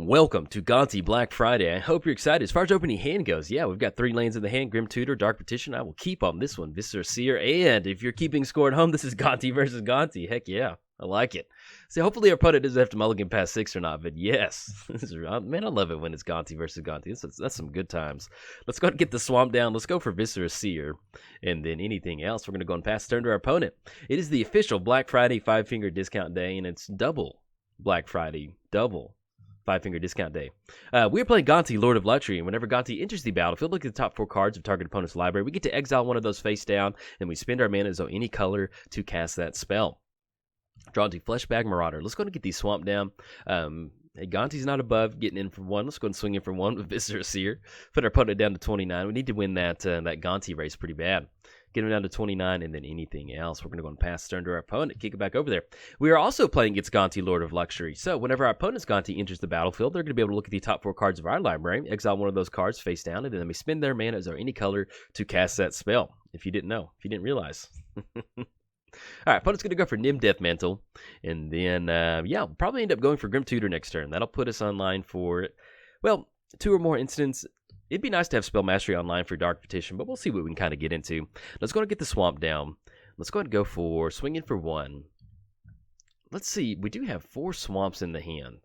Welcome to Gonti Black Friday. I hope you're excited. As far as opening hand goes, yeah, we've got 3 lanes in the hand. Grim Tutor, Dark Petition. I will keep on this one. Viscera Seer. And if you're keeping score at home, this is Gonti versus Gonti. Heck yeah. I like it. See, hopefully our opponent doesn't have to mulligan past 6 or not, but yes. Man, I love it when it's Gonti versus Gonti. That's some good times. Let's go ahead and get the swamp down. Let's go for Viscera Seer. And then anything else, we're going to go and pass turn to our opponent. It is the official Black Friday 5-finger discount day, and it's double Black Friday. Double 5-finger discount day. We are playing Gonti, Lord of Luxury, and whenever Gonti enters the battlefield, look at the top 4 cards of target opponent's library. We get to exile one of those face down, and we spend our mana as though any color to cast that spell. Draw into Fleshbag Marauder. Let's go and get these swamp down. Hey, Gonti's not above, getting in for 1. Let's go and swing in for 1 with Viscera Seer. Put our opponent down to 29. We need to win that Gonti race pretty bad. Get him down to 29, and then anything else. We're going to go and pass turn to our opponent, kick it back over there. We are also playing against Gonti, Lord of Luxury. So whenever our opponent's Gonti enters the battlefield, they're going to be able to look at the top 4 cards of our library, exile one of those cards face down, and then we spend their mana as though any color to cast that spell. If you didn't know, if you didn't realize. All right, opponent's going to go for Nim Death Mantle, and then, yeah, we'll probably end up going for Grim Tutor next turn. That'll put us online for, well, 2 or more instants. It'd be nice to have Spell Mastery online for Dark Petition, but we'll see what we can kind of get into. Let's go and get the Swamp down. Let's go ahead and go for swinging for 1. Let's see, we do have 4 Swamps in the hand.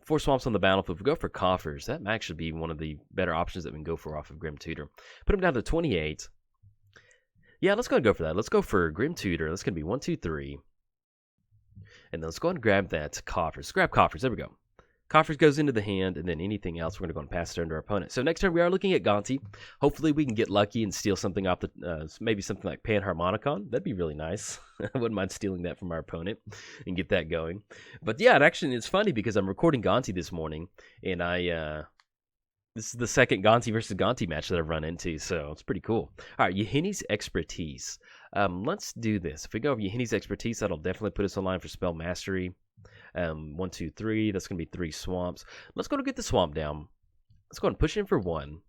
4 Swamps on the battlefield. If we go for Coffers, that might actually be one of the better options that we can go for off of Grim Tutor. Put him down to 28. Yeah, let's go ahead and go for that. Let's go for Grim Tutor. That's going to be 1, 2, 3. And then let's go ahead and grab that Coffers. Grab Coffers. There we go. Coffers goes into the hand, and then anything else, we're going to go and pass turn to our opponent. So next turn, we are looking at Gonti. Hopefully, we can get lucky and steal something off the, maybe something like Panharmonicon. That'd be really nice. I wouldn't mind stealing that from our opponent and get that going. But yeah, it's funny because I'm recording Gonti this morning, and this is the second Gonti versus Gonti match that I've run into, so it's pretty cool. All right, Yahini's Expertise. Let's do this. If we go over Yahini's Expertise, that'll definitely put us online for Spell Mastery. 1, 2, 3. That's going to be 3 swamps. Let's go to get the swamp down. Let's go and push in for 1.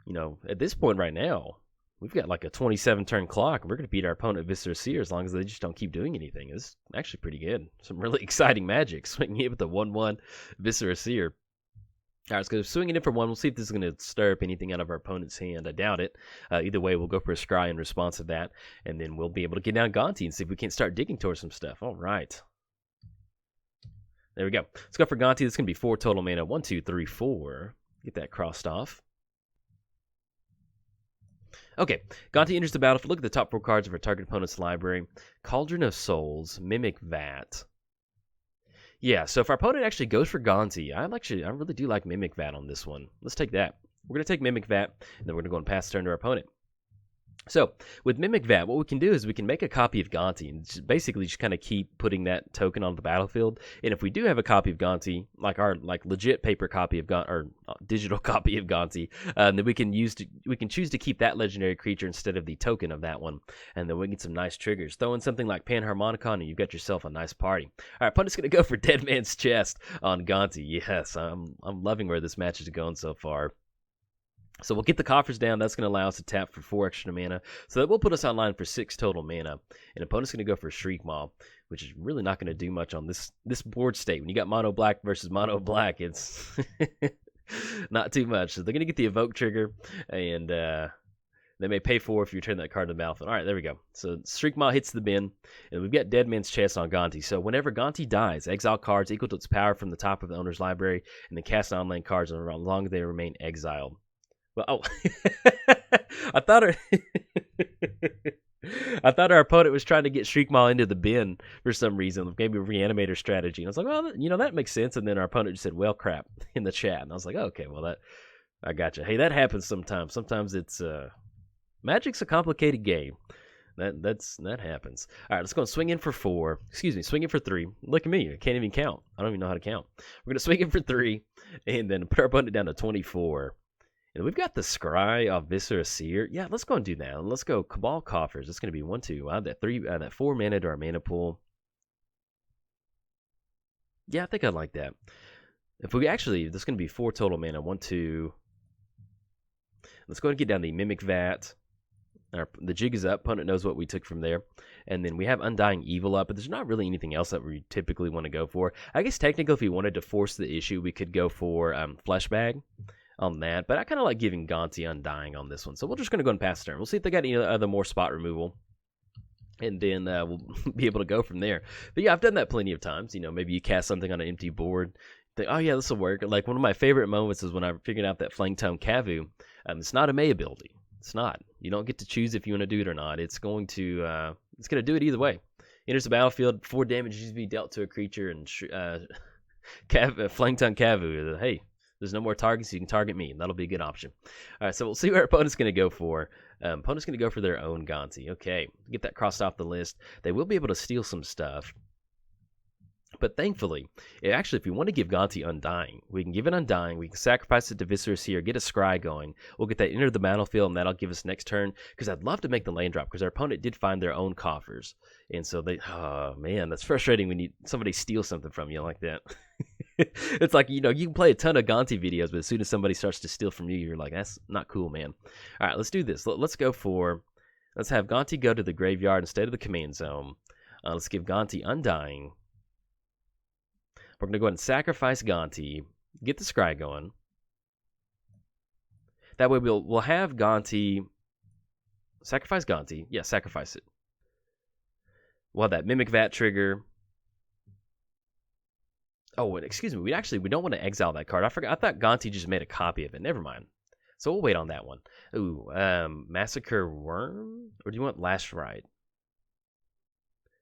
You know, at this point right now, we've got like a 27-turn clock, and we're going to beat our opponent Viscera Seer as long as they just don't keep doing anything. It's actually pretty good. Some really exciting magic. Swinging in with the 1/1 Viscera Seer. All right, let's go swinging in for 1. We'll see if this is going to stir up anything out of our opponent's hand. I doubt it. Either way, we'll go for a scry in response to that, and then we'll be able to get down Gonti and see if we can't start digging towards some stuff. All right. There we go. Let's go for Gonti. This is going to be 4 total mana. 1, 2, 3, 4. Get that crossed off. Okay, Gonti enters the battlefield. Look at the top 4 cards of our target opponent's library. Cauldron of Souls, Mimic Vat. Yeah, so if our opponent actually goes for Gonti, I really do like Mimic Vat on this one. Let's take that. We're going to take Mimic Vat, and then we're going to go and pass turn to our opponent. So, with Mimic Vat, what we can do is we can make a copy of Gonti, and basically just kind of keep putting that token on the battlefield. And if we do have a copy of Gonti, like our legit paper copy of Gonti, or digital copy of Gonti, then we can choose to keep that legendary creature instead of the token of that one, and then we get some nice triggers. Throw in something like Panharmonicon, and you've got yourself a nice party. All right, opponent's going to go for Dead Man's Chest on Gonti. Yes, I'm loving where this match is going so far. So we'll get the Coffers down. That's going to allow us to tap for 4 extra mana. So that will put us online for 6 total mana. And opponent's going to go for Shriek Maw, which is really not going to do much on this board state. When you got mono black versus mono black, it's not too much. So they're going to get the Evoke trigger, and they may pay 4 if you return that card to the battlefield. All right, there we go. So Shriek Maw hits the bin, and we've got Dead Man's Chest on Gonti. So whenever Gonti dies, exile cards equal to its power from the top of the owner's library, and then cast on-land cards as long as they remain exiled. Well, oh, I thought our opponent was trying to get Shriek Maw into the bin for some reason, maybe a reanimator strategy. And I was like, well, that makes sense. And then our opponent just said, well, crap, in the chat. And I was like, okay, well, I got you. Hey, that happens sometimes. Sometimes it's Magic's a complicated game. That happens. All right, let's go and swing in for 4. Excuse me, swing in for 3. Look at me, I can't even count. I don't even know how to count. We're gonna swing in for 3, and then put our opponent down to 24. And we've got the Scry of Viscera Seer. Yeah, let's go and do that. Let's go Cabal Coffers. It's going to be 1, 2. Add that 4 mana to our mana pool. Yeah, I think I'd like that. If we actually, this is going to be 4 total mana. 1, 2. Let's go and get down the Mimic Vat. The jig is up. Opponent knows what we took from there. And then we have Undying Evil up, but there's not really anything else that we typically want to go for. I guess technically if we wanted to force the issue, we could go for Flesh Bag on that. But I kind of like giving Gonti Undying on this one. So we're just going to go and pass the turn. We'll see if they got any other more spot removal. And then we'll be able to go from there. But yeah, I've done that plenty of times. You know, maybe you cast something on an empty board. Think, oh yeah, this will work. Like one of my favorite moments is when I figured out that Flametone Kavu. It's not a May ability. It's not. You don't get to choose if you want to do it or not. It's going to do it either way. Enters the battlefield, 4 damage needs to be dealt to a creature, and Flametone Kavu. Hey, there's no more targets. You can target me. That'll be a good option. All right, so we'll see what our opponent's going to go for. Opponent's going to go for their own Gonti. Okay, get that crossed off the list. They will be able to steal some stuff. But thankfully, if we want to give Gonti Undying, we can give it Undying. We can sacrifice it to Viscera Seer, get a Scry going. We'll get that enter the battlefield, and that'll give us next turn. Because I'd love to make the land drop, because our opponent did find their own coffers. And so oh man, that's frustrating when somebody steals something from you like that. It's like, you know, you can play a ton of Gonti videos, but as soon as somebody starts to steal from you, you're like, that's not cool, man. All right, let's do this. Let's have Gonti go to the graveyard instead of the command zone. Let's give Gonti Undying. We're going to go ahead and sacrifice Gonti, get the Scry going. That way we'll have Gonti, sacrifice Gonti. Yeah, sacrifice it. We'll have that Mimic Vat trigger. Oh, excuse me. We don't want to exile that card. I forgot. I thought Gonti just made a copy of it. Never mind. So we'll wait on that one. Ooh, Massacre Worm? Or do you want Lash Ride?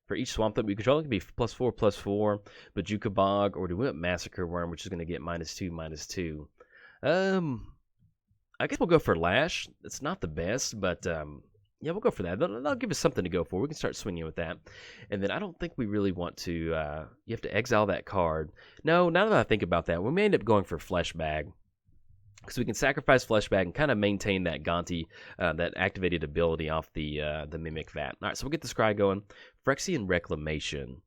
For each swamp that we control, it can be +4/+4, Bajuka Bog, or do we want Massacre Worm, which is going to get -2/-2? I guess we'll go for Lash. It's not the best, but yeah, we'll go for that. That'll give us something to go for. We can start swinging with that. And then I don't think we really want to, you have to exile that card. No, now that I think about that, we may end up going for Flesh Bag. Because we can sacrifice Flesh Bag and kind of maintain that Gonti, that activated ability off the Mimic Vat. All right, so we'll get the Scry going. Phyrexian Reclamation.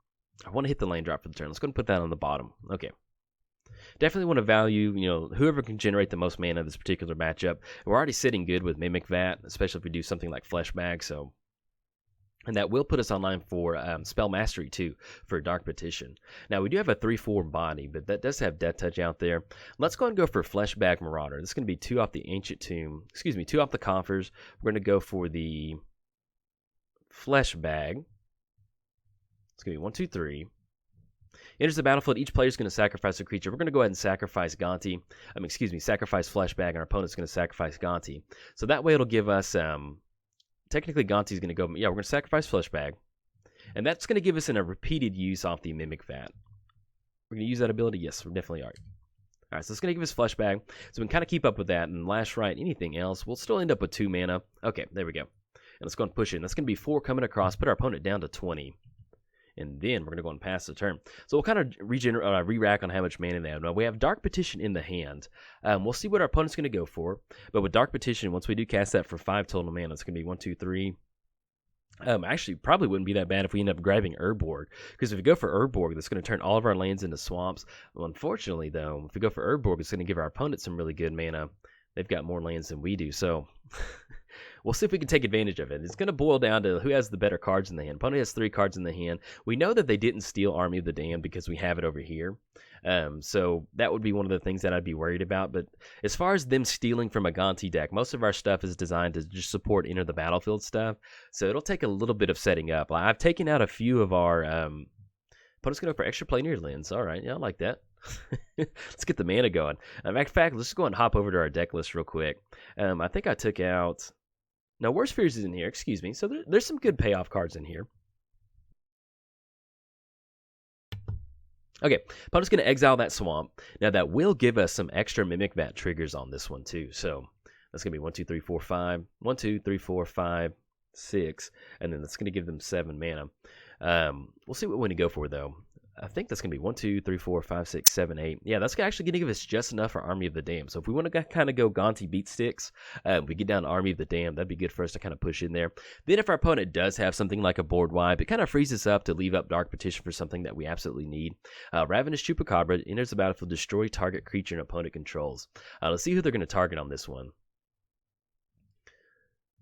I want to hit the lane drop for the turn. Let's go and put that on the bottom. Okay. Definitely want to value, you know, whoever can generate the most mana in this particular matchup. We're already sitting good with Mimic Vat, especially if we do something like Flesh Bag, so... And that will put us online for Spell Mastery, too, for Dark Petition. Now, we do have a 3/4 body, but that does have Death Touch out there. Let's go and go for Flesh Bag Marauder. This is going to be 2 off the Ancient Tomb. 2 off the Coffers. We're going to go for the Flesh Bag. It's going to be 1, 2, 3. Enters the battlefield. Each player is going to sacrifice a creature. We're going to go ahead and sacrifice Gonti. Sacrifice Flesh Bag, and our opponent's going to sacrifice Gonti. So that way it'll give us... Technically, Gonti's going to go... Yeah, we're going to sacrifice Flesh Bag. And that's going to give us a repeated use off the Mimic Vat. We're going to use that ability? Yes, we definitely are. Alright, so it's going to give us Flesh Bag. So we can kind of keep up with that. And Lash Right, anything else, we'll still end up with 2 mana. Okay, there we go. And let's go and push it. And that's going to be 4 coming across. Put our opponent down to 20. And then we're going to go and pass the turn. So we'll kind of re-rack on how much mana they have. Now, we have Dark Petition in the hand. We'll see what our opponent's going to go for. But with Dark Petition, once we do cast that for 5 total mana, it's going to be 1, 2, 3. Actually, probably wouldn't be that bad if we end up grabbing Urborg. Because if we go for Urborg, that's going to turn all of our lands into swamps. Well, unfortunately, though, if we go for Urborg, it's going to give our opponent some really good mana. They've got more lands than we do, so... We'll see if we can take advantage of it. It's going to boil down to who has the better cards in the hand. Opponent has 3 cards in the hand. We know that they didn't steal Army of the Damned because we have it over here. So that would be one of the things that I'd be worried about. But as far as them stealing from a Gonti deck, most of our stuff is designed to just support Enter the Battlefield stuff. So it'll take a little bit of setting up. I've taken out a few of our... opponent's going to go for extra Planar Lens. All right, yeah, I like that. Let's get the mana going. In fact, let's just go and hop over to our deck list real quick. I think I took out... No, Worst Fears is in here, excuse me. So there's some good payoff cards in here. Okay, opponent's going to exile that Swamp. Now, that will give us some extra Mimic Vat triggers on this one, too. So that's going to be 1, 2, 3, 4, 5. 1, 2, 3, 4, 5, 6. And then that's going to give them 7 mana. We'll see what we want to go for, though. I think that's going to be 1, 2, 3, 4, 5, 6, 7, 8. Yeah, that's actually going to give us just enough for Army of the Damned. So if we want to kind of go Gonti beat sticks, we get down to Army of the Damned. That'd be good for us to kind of push in there. Then if our opponent does have something like a board wipe, it kind of frees us up to leave up Dark Petition for something that we absolutely need. Ravenous Chupacabra enters the battlefield, destroy target creature an opponent controls. Let's see who they're going to target on this one.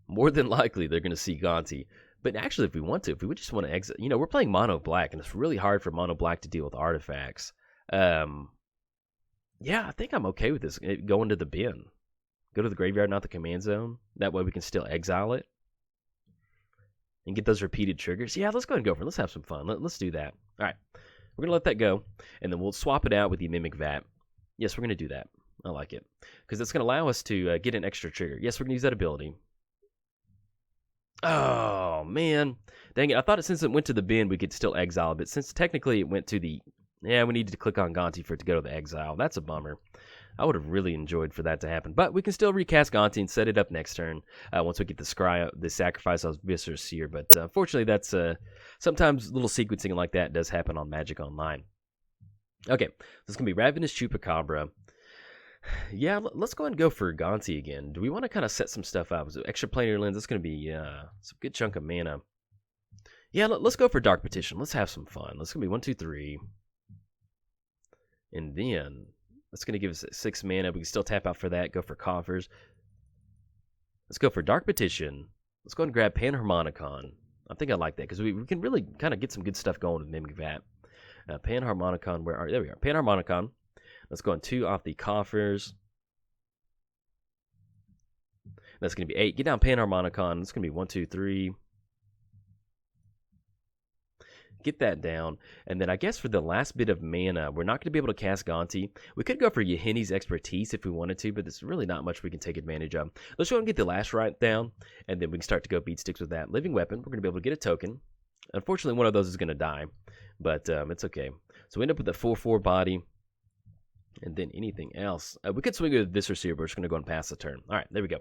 More than likely, they're going to see Gonti. But actually, if we would just want to exit, we're playing mono black, and it's really hard for mono black to deal with artifacts. Yeah, I think I'm okay with this. Going to the bin. Go to the graveyard, not the command zone. That way we can still exile it. And get those repeated triggers. Yeah, let's go ahead and go for it. Let's have some fun. Let's do that. All right. We're going to let that go. And then we'll swap it out with the Mimic Vat. Yes, we're going to do that. I like it. Because it's going to allow us to get an extra trigger. Yes, we're going to use that ability. Oh, man. Dang it. I thought since it went to the bin, we could still exile. But since technically it went to the... Yeah, we needed to click on Gonti for it to go to the exile. That's a bummer. I would have really enjoyed for that to happen. But we can still recast Gonti and set it up next turn once we get the sacrifice of Viscera Seer. But unfortunately, that's sometimes little sequencing like that does happen on Magic Online. Okay, this is going to be Ravenous Chupacabra. Yeah, let's go ahead and go for Gonti again. Do we want to kind of set some stuff up? So extra planar lens, that's going to be some good chunk of mana. Yeah, let's go for Dark Petition. Let's have some fun. Let's going to be 1, 2, 3. And then... That's going to give us 6 mana. We can still tap out for that. Go for Coffers. Let's go for Dark Petition. Let's go ahead and grab Panharmonicon. I think I like that because we can really kind of get some good stuff going with Mimic Vat. Panharmonicon, there we are. Panharmonicon. Let's go on 2 off the Coffers. That's going to be 8. Get down Panharmonicon. It's going to be 1, 2, 3. Get that down, and then I guess for the last bit of mana, we're not going to be able to cast Gonti. We could go for Yahini's Expertise if we wanted to, but there's really not much we can take advantage of. Let's go and get the last right down, and then we can start to go beat sticks with that. Living Weapon, we're going to be able to get a token. Unfortunately, one of those is going to die, but it's okay. So we end up with a 4/4 body, and then anything else. We could swing with Viscera Seer, but we're just going to go and pass the turn. All right, there we go.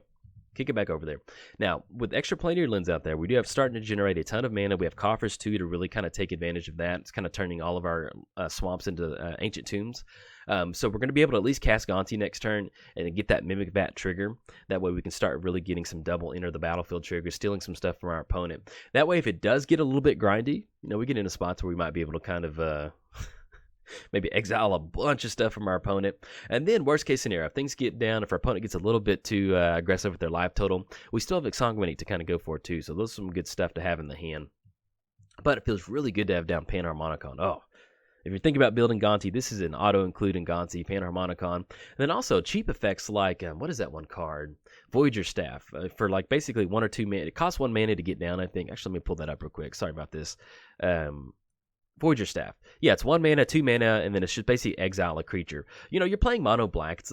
Kick it back over there. Now, with extra planar lens out there, we do have starting to generate a ton of mana. We have Coffers, too, to really kind of take advantage of that. It's kind of turning all of our swamps into ancient tombs. So we're going to be able to at least cast Gonti next turn and get that Mimic Vat trigger. That way we can start really getting some double enter the battlefield triggers, stealing some stuff from our opponent. That way, if it does get a little bit grindy, we get into spots where we might be able to kind of... maybe exile a bunch of stuff from our opponent. And then, worst case scenario, if things get down, if our opponent gets a little bit too aggressive with their life total, we still have Exsanguinate to kind of go for too. So those are some good stuff to have in the hand. But it feels really good to have down Panharmonicon. Oh, if you're thinking about building Gonti, this is an auto-include in Gonti, Panharmonicon. And then also cheap effects like, what is that one card? Voyager Staff. For like basically 1 or 2 mana. It costs 1 mana to get down, I think. Actually, let me pull that up real quick. Sorry about this. Voyager Staff. Yeah, it's 1 mana, 2 mana, and then it's just basically exile a creature. You're playing mono black. It's,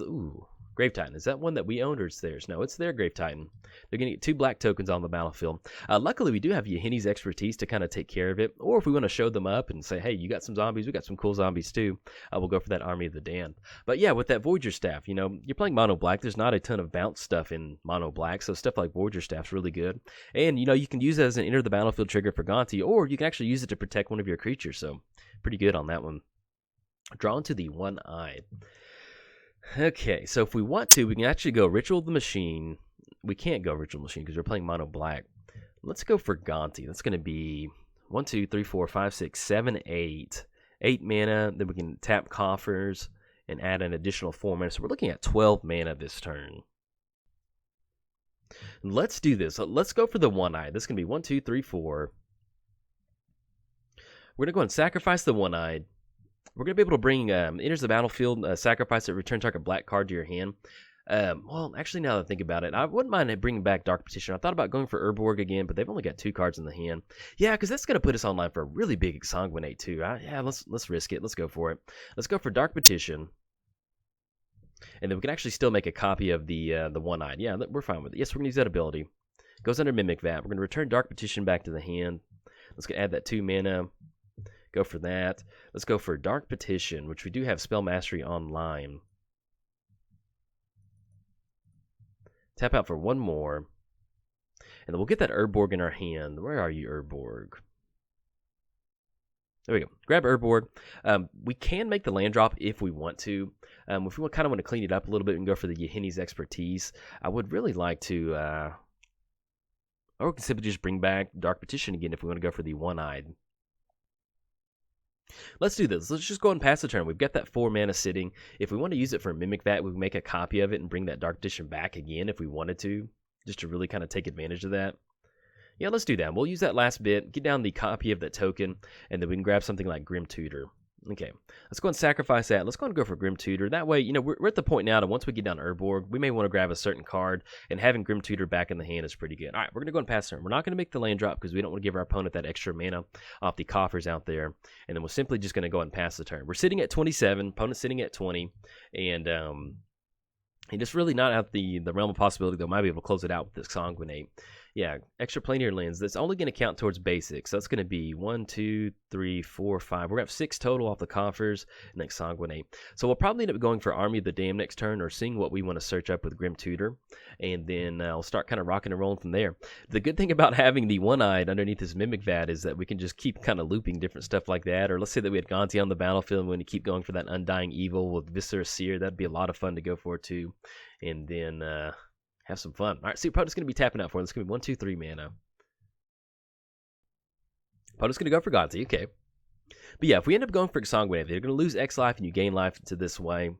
Grave Titan. Is that one that we owned or it's theirs? No, it's their Grave Titan. They're going to get 2 black tokens on the battlefield. Luckily, we do have Yahini's Expertise to kind of take care of it. Or if we want to show them up and say, hey, you got some zombies, we got some cool zombies too, we'll go for that Army of the Damned. But yeah, with that Voyager Staff, you're playing mono black. There's not a ton of bounce stuff in mono black, so stuff like Voyager Staff's really good. And, you can use it as an enter the battlefield trigger for Gonti, or you can actually use it to protect one of your creatures, so pretty good on that one. Drawn to the One-Eyed. Okay, so if we want to, we can actually go Ritual of the Machine. We can't go Ritual of the Machine because we're playing mono black. Let's go for Gonti. That's going to be 1, 2, 3, 4, 5, 6, 7, 8. 8 mana. Then we can tap Coffers and add an additional 4 mana. So we're looking at 12 mana this turn. Let's do this. Let's go for the One-Eyed. This is going to be 1, 2, 3, 4. We're going to go and sacrifice the One-Eyed. We're going to be able to bring enters the battlefield, sacrifice it, return target black card to your hand. Well, actually, now that I think about it, I wouldn't mind bringing back Dark Petition. I thought about going for Urborg again, but they've only got 2 cards in the hand. Yeah, because that's going to put us online for a really big Exsanguinate too. Yeah, let's risk it. Let's go for it. Let's go for Dark Petition. And then we can actually still make a copy of the One-Eyed. Yeah, we're fine with it. Yes, we're going to use that ability. Goes under Mimic Vat. We're going to return Dark Petition back to the hand. Let's go add that 2 mana. Go for that. Let's go for Dark Petition, which we do have Spell Mastery online. Tap out for 1 more. And then we'll get that Urborg in our hand. Where are you, Urborg? There we go. Grab Urborg. We can make the land drop if we want to. If we kind of want to clean it up a little bit and go for the Yahini's Expertise, I would really like to... or we can simply just bring back Dark Petition again if we want to go for the One-Eyed. Let's do this. Let's just go and pass the turn. We've got that 4 mana sitting. If we want to use it for Mimic Vat, we can make a copy of it and bring that Dark Petition back again if we wanted to. just to really kind of take advantage of that. Yeah, let's do that. We'll use that last bit, get down the copy of that token, and then we can grab something like Grim Tutor. Okay, let's go and sacrifice that. Let's go and go for Grim Tutor. That way, we're at the point now that once we get down Urborg, we may want to grab a certain card, and having Grim Tutor back in the hand is pretty good. All right, we're going to go and pass turn. We're not going to make the land drop because we don't want to give our opponent that extra mana off the coffers out there, and then we're simply just going to go and pass the turn. We're sitting at 27, opponent's sitting at 20, and just really not out the realm of possibility that we might be able to close it out with this Sanguinate. Yeah, extra planar lens. That's only going to count towards basics. So that's going to be 1, 2, 3, 4, 5. We're going to have 6 total off the coffers next Sanguinate. So we'll probably end up going for Army of the Damned next turn or seeing what we want to search up with Grim Tutor. And then I'll start kind of rocking and rolling from there. The good thing about having the one-eyed underneath this Mimic Vat is that we can just keep kind of looping different stuff like that. Or let's say that we had Gonti on the battlefield and we want to keep going for that Undying Evil with Viscera Seer. That'd be a lot of fun to go for too. And then have some fun. All right, see, opponent's going to be tapping out for it. It's going to be 1, 2, 3 mana. Opponent's going to go for Gonti, okay. But yeah, if we end up going for Sanguinate, they're going to lose X life and you gain life to this way.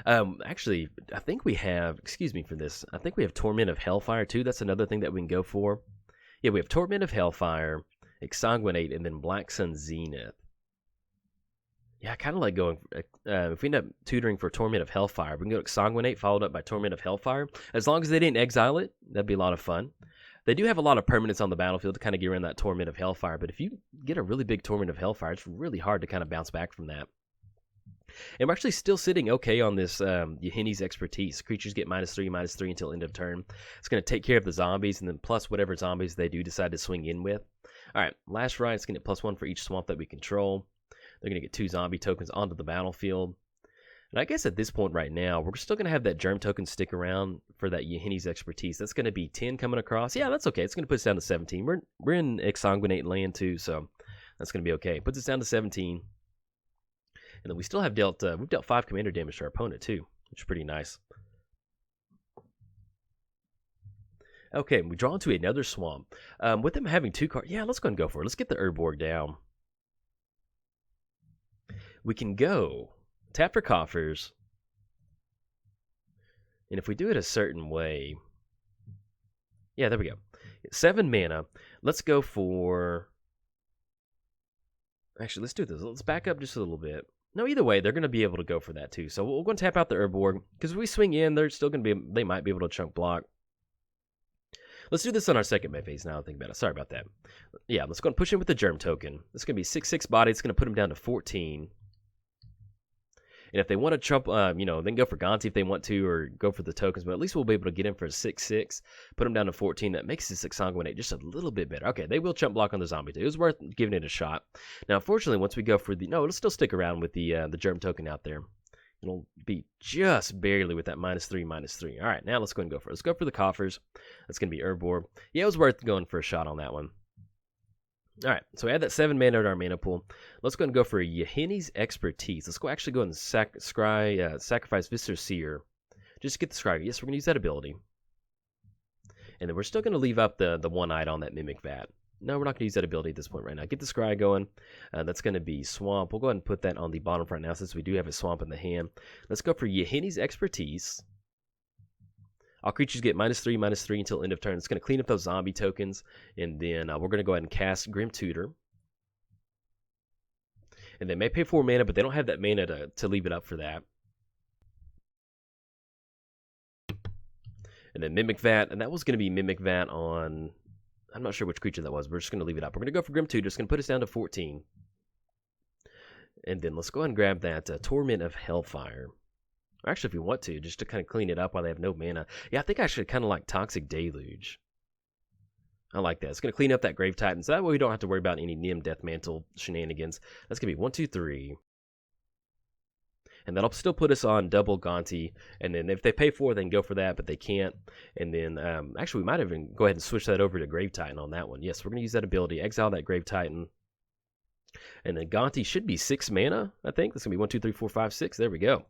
Actually, I think we have, excuse me for this, I think we have Torment of Hellfire too. That's another thing that we can go for. Yeah, we have Torment of Hellfire, Exsanguinate, and then Black Sun Zenith. Yeah, I kind of like going, if we end up tutoring for Torment of Hellfire, we can go Exsanguinate followed up by Torment of Hellfire. As long as they didn't exile it, that'd be a lot of fun. They do have a lot of permanents on the battlefield to kind of get around that Torment of Hellfire, but if you get a really big Torment of Hellfire, it's really hard to kind of bounce back from that. And we're actually still sitting okay on this Yahini's Expertise. Creatures get -3/-3 until end of turn. It's going to take care of the zombies, and then plus whatever zombies they do decide to swing in with. All right, last ride, it's going to get +1 for each swamp that we control. They're going to get 2 zombie tokens onto the battlefield. And I guess at this point right now, we're still going to have that germ token stick around for that Yahini's Expertise. That's going to be 10 coming across. Yeah, that's okay. It's going to put us down to 17. We're in Exsanguinate land too, so that's going to be okay. Puts us down to 17. And then we still have we've dealt 5 commander damage to our opponent too, which is pretty nice. Okay, we draw into another swamp. With them having 2 cards, yeah, let's go and go for it. Let's get the Urborg down. We can go tap for coffers, and if we do it a certain way, yeah, there we go. 7 mana. Let's go for, actually, let's do this. Let's back up just a little bit. No, either way, they're going to be able to go for that too. So we're going to tap out the Urborg, because if we swing in, they're still going to be, they might be able to chunk block. Let's do this on our second phase now I think about it. Sorry about that. Yeah, let's go and push in with the germ token. It's going to be 6/6 body. It's going to put them down to 14. And if they want to trump, then go for Gonti if they want to, or go for the tokens. But at least we'll be able to get in for a 6/6, put them down to 14. That makes this Exsanguinate just a little bit better. Okay, they will chump block on the zombie too. It was worth giving it a shot. Now, unfortunately, once we go for it'll still stick around with the germ token out there. It'll be just barely with that -3/-3. All right, now let's go and go for it. Let's go for the coffers. That's going to be Urborg. Yeah, it was worth going for a shot on that one. All right, so we add that 7 mana to our mana pool. Let's go and go for Yahini's Expertise. Let's actually go and sacrifice Viscera Seer. Just to get the scry. Yes, we're going to use that ability. And then we're still going to leave up the one-eyed on that Mimic Vat. No, we're not going to use that ability at this point right now. Get the scry going. That's going to be Swamp. We'll go ahead and put that on the bottom right now since we do have a Swamp in the hand. Let's go for Yahini's Expertise. All creatures get -3/-3 until end of turn. It's going to clean up those zombie tokens. And then we're going to go ahead and cast Grim Tutor. And they may pay 4 mana, but they don't have that mana to leave it up for that. And then Mimic Vat. And that was going to be Mimic Vat on, I'm not sure which creature that was. We're just going to leave it up. We're going to go for Grim Tutor. It's going to put us down to 14. And then let's go ahead and grab that Torment of Hellfire. Or actually, if we want to, just to kind of clean it up while they have no mana. Yeah, I think I actually kind of like Toxic Deluge. I like that. It's going to clean up that Grave Titan, so that way we don't have to worry about any Nim Death Mantle shenanigans. That's going to be 1, 2, 3. And that'll still put us on double Gonti. And then if they pay 4, they can go for that, but they can't. And then, actually, we might even go ahead and switch that over to Grave Titan on that one. Yes, we're going to use that ability. Exile that Grave Titan. And then Gonti should be 6 mana, I think. That's going to be 1, 2, 3, 4, 5, 6. There we go.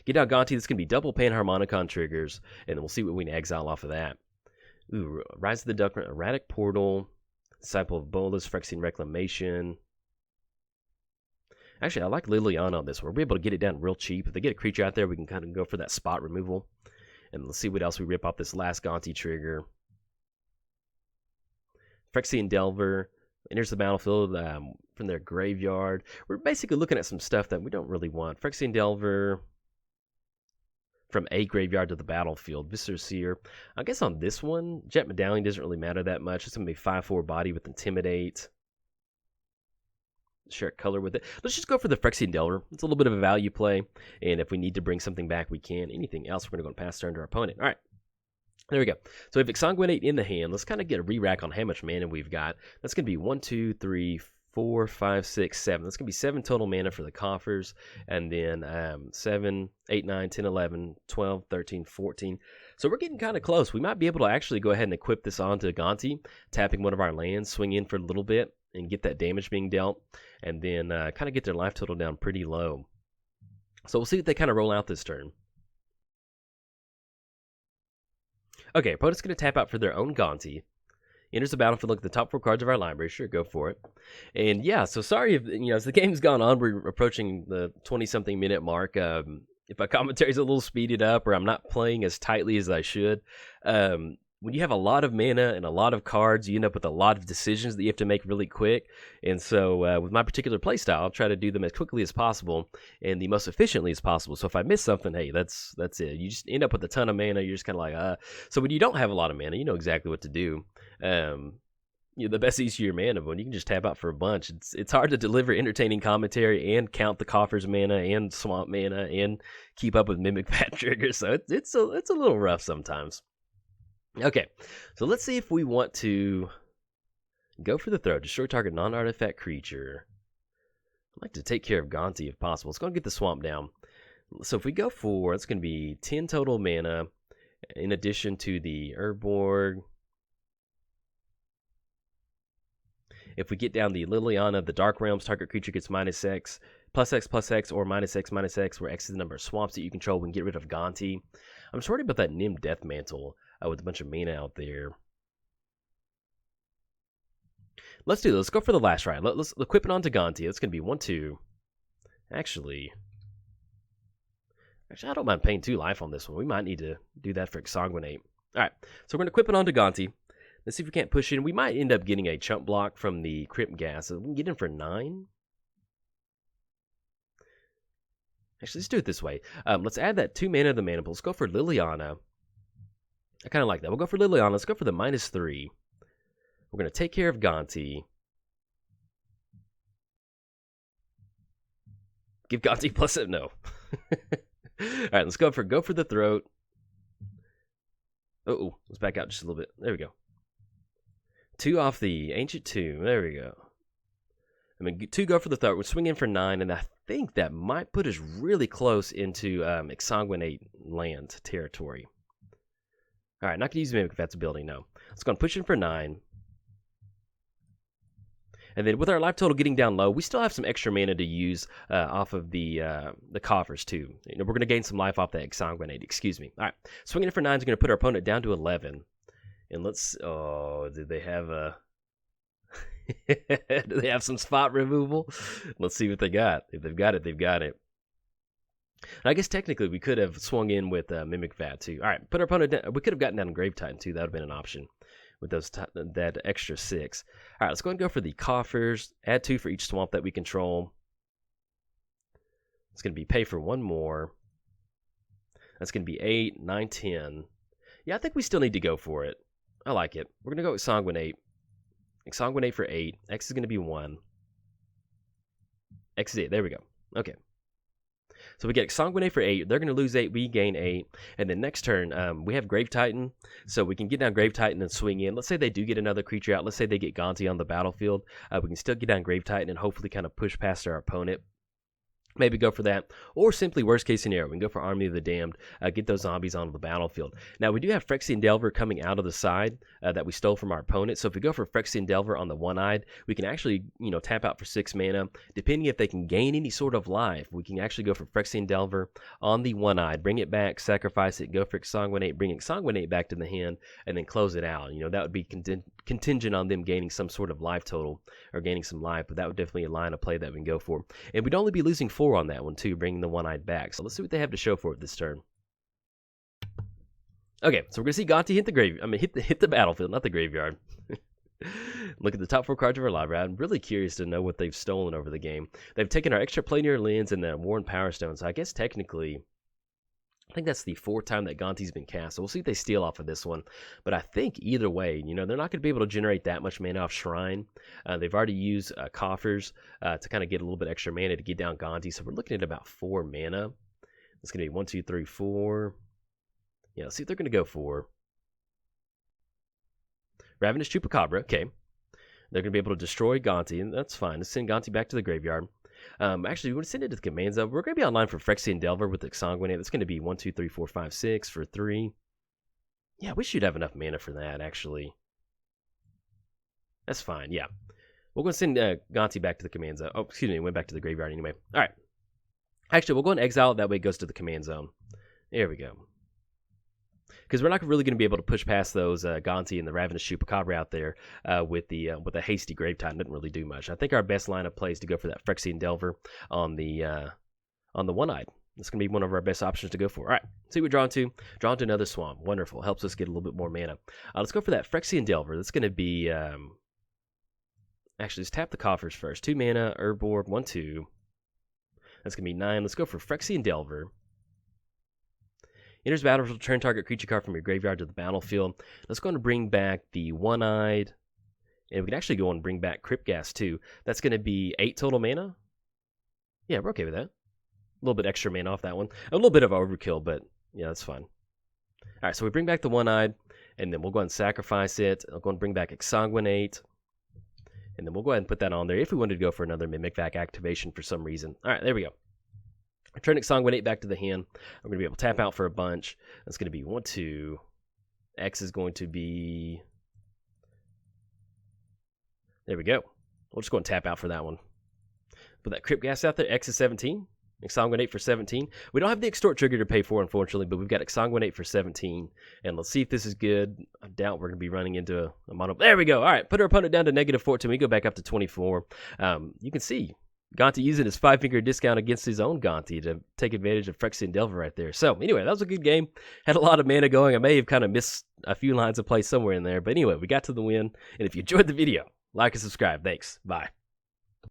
Get down Gonti. That's going to be double Panharmonicon triggers. And then we'll see what we can exile off of that. Ooh, Rise of the Duck, Erratic Portal, Disciple of Bolas, Phyrexian Reclamation. Actually, I like Liliana on this one. We're able to get it down real cheap. If they get a creature out there, we can kind of go for that spot removal. And let's see what else we rip off this last Gonti trigger. Phyrexian Delver enters the battlefield from their graveyard. We're basically looking at some stuff that we don't really want. Phyrexian Delver from a graveyard to the battlefield. Viscera Seer. I guess on this one, Jet Medallion doesn't really matter that much. It's going to be 5/4 body with Intimidate. Share color with it. Let's just go for the Phyrexian Delver. It's a little bit of a value play, and if we need to bring something back, we can. Anything else, we're going to go and pass turn to our opponent. All right. There we go. So we have Exsanguinate in the hand. Let's kind of get a re-rack on how much mana we've got. That's going to be 1, 2, 3, 4, 5, 6, 7. That's going to be 7 total mana for the coffers. And then 7, 8, 9, 10, 11, 12, 13, 14. So we're getting kind of close. We might be able to actually go ahead and equip this onto Gonti, tapping one of our lands, swing in for a little bit, and get that damage being dealt. And then kind of get their life total down pretty low. So we'll see what they kind of roll out this turn. Okay, opponent's going to tap out for their own Gonti. Enters the battlefield, look at the top 4 cards of our library. Sure, go for it. And yeah, so sorry if, as the game's gone on, we're approaching the 20-something minute mark. If my commentary's a little speeded up or I'm not playing as tightly as I should, when you have a lot of mana and a lot of cards, you end up with a lot of decisions that you have to make really quick. And so with my particular playstyle, I'll try to do them as quickly as possible and the most efficiently as possible. So if I miss something, hey, that's it. You just end up with a ton of mana. You're just kind of like, So when you don't have a lot of mana, you know exactly what to do. The best use of your mana, when you can just tap out for a bunch. It's hard to deliver entertaining commentary and count the coffers mana and swamp mana and keep up with Mimic Vat triggers. So it's a little rough sometimes. Okay, so let's see if we want to go for the throw. Destroy target non-artifact creature. I'd like to take care of Gonti if possible. Let's go and get the swamp down. So if we go for, it's going to be 10 total mana in addition to the Urborg. If we get down the Liliana, the Dark Realms, target creature gets -X, +X, or -X, where X is the number of swamps that you control. We can get rid of Gonti. I'm just worried about that Nim Death Mantle with a bunch of mana out there. Let's do this. Let's go for the last ride. Let's equip it onto Gonti. It's going to be 1, 2. Actually, I don't mind paying 2 life on this one. We might need to do that for Exsanguinate. All right, so we're going to equip it onto Gonti. Let's see if we can't push in. We might end up getting a chump block from the Crypt Gas. So we can get in for 9. Actually, let's do it this way. Let's add that 2 mana of the mana pool. Let's go for Liliana. I kind of like that. We'll go for Liliana. Let's go for the -3. We're going to take care of Gonti. Give Gonti +it? No. All right, let's go for the throat. Oh, let's back out just a little bit. There we go. 2 off the Ancient Tomb. There we go. 2 go for the throat. We're swinging for 9, and I think that might put us really close into Exsanguinate land territory. All right, not going to use Mimic if that's a building, no. Let's go and push in for 9. And then with our life total getting down low, we still have some extra mana to use off of the coffers too. We're going to gain some life off that Exsanguinate, excuse me. All right, swinging in for 9 is going to put our opponent down to 11. And let's, did they have a... do they have some spot removal? Let's see what they got. If they've got it, they've got it. I guess technically we could have swung in with Mimic Vat too. All right, put our opponent down. We could have gotten down Grave Titan too. That would have been an option with that extra 6. All right, let's go ahead and go for the coffers. Add 2 for each swamp that we control. It's going to be pay for 1 more. That's going to be 8, 9, 10. Yeah, I think we still need to go for it. I like it. We're going to go with Exsanguinate. Exsanguinate for 8. X is going to be 1. X is 8. There we go. Okay. So we get Exsanguinate for 8. They're going to lose 8. We gain 8. And then next turn, we have Grave Titan. So we can get down Grave Titan and swing in. Let's say they do get another creature out. Let's say they get Gonti on the battlefield. We can still get down Grave Titan and hopefully kind of push past our opponent. Maybe go for that. Or simply, worst case scenario, we can go for Army of the Damned, get those zombies onto the battlefield. Now, we do have Phyrexian Delver coming out of the side that we stole from our opponent. So if we go for Phyrexian Delver on the one-eyed, we can actually, tap out for 6 mana. Depending if they can gain any sort of life, we can actually go for Phyrexian Delver on the one-eyed, bring it back, sacrifice it, go for Exsanguinate, bring Exsanguinate back to the hand, and then close it out. That would be contingent on them gaining some sort of life total or gaining some life, but that would definitely align a play that we can go for. And we'd only be losing 4 on that one too, bringing the one-eyed back. So let's see what they have to show for it this turn. Okay, so we're gonna see Gonti hit the hit the battlefield, not the graveyard. Look at the top 4 cards of our library. I'm really curious to know what they've stolen over the game. They've taken our extra planar lens and the Worn Power Stone. So I guess technically, I think that's the 4th time that Gonti's been cast. So we'll see if they steal off of this one. But I think either way, you know, they're not going to be able to generate that much mana off Shrine. They've already used coffers to kind of get a little bit extra mana to get down Gonti. So we're looking at about 4 mana. It's going to be 1, 2, 3, 4. Yeah, let's see if they're going to go for Ravenous Chupacabra. Okay. They're going to be able to destroy Gonti, and that's fine. Let's send Gonti back to the graveyard. Actually, we want to send it to the command zone. We're going to be online for Phyrexian Delver with Exsanguinate. That's going to be 1, 2, 3, 4, 5, 6 for 3. Yeah, we should have enough mana for that, actually. That's fine, yeah. We're going to send Gonti back to the command zone. Oh, excuse me, it went back to the graveyard anyway. All right. Actually, we'll go and exile it. That way it goes to the command zone. There we go. Because we're not really going to be able to push past those Gonti and the Ravenous Chupacabra out there with the hasty Grave Titan. Doesn't really do much. I think our best lineup play is to go for that Phyrexian Delver on the One-Eyed. That's going to be one of our best options to go for. All right, see what we're drawn to. Drawn to another Swamp. Wonderful. Helps us get a little bit more mana. Let's go for that Phyrexian Delver. That's going to be... actually, let's tap the coffers first. 2 mana, Herb Orb, 1, 2. That's going to be 9. Let's go for Phyrexian Delver. Enters battle, return target creature card from your graveyard to the battlefield. Let's go and bring back the One-Eyed. And we can actually go and bring back Crypt Gas too. That's going to be 8 total mana. Yeah, we're okay with that. A little bit extra mana off that one. A little bit of overkill, but yeah, that's fine. All right, so we bring back the One-Eyed, and then we'll go ahead and sacrifice it. I'll go and bring back Exsanguinate. And then we'll go ahead and put that on there if we wanted to go for another Mimic Vac activation for some reason. All right, there we go. Return Exsanguinate back to the hand. I'm going to be able to tap out for a bunch. That's going to be 1, 2. X is going to be... There we go. We'll just go and tap out for that one. Put that Crypt Gas out there. X is 17. Exsanguinate for 17. We don't have the Extort trigger to pay for, unfortunately, but we've got Exsanguinate for 17. And let's see if this is good. I doubt we're going to be running into a mono. There we go. All right, put our opponent down to -14. We go back up to 24. You can see Gonti using his 5-finger discount against his own Gonti to take advantage of Phyrexian Delver right there. So, anyway, that was a good game. Had a lot of mana going. I may have kind of missed a few lines of play somewhere in there. But anyway, we got to the win. And if you enjoyed the video, like and subscribe. Thanks. Bye.